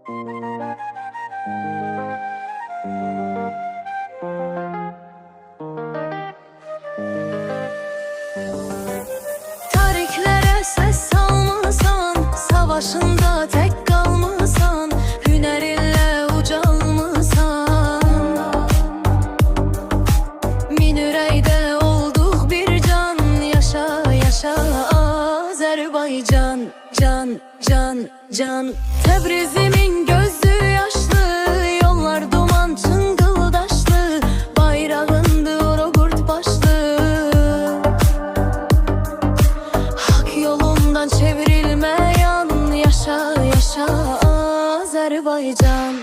Tariklere ses salmısan, savaşında tek kalmısan, hünerinle ucalmısan. Min ürəkdə olduq bir can, yaşa yaşa Azərbaycan. Can, can, can. Təbrizimin gözü yaşlı, yollar duman çıngıldaşlı, bayrağındı oro qurt başlı. Hak yolundan çevrilmeyen, yaşa yaşa Azərbaycan.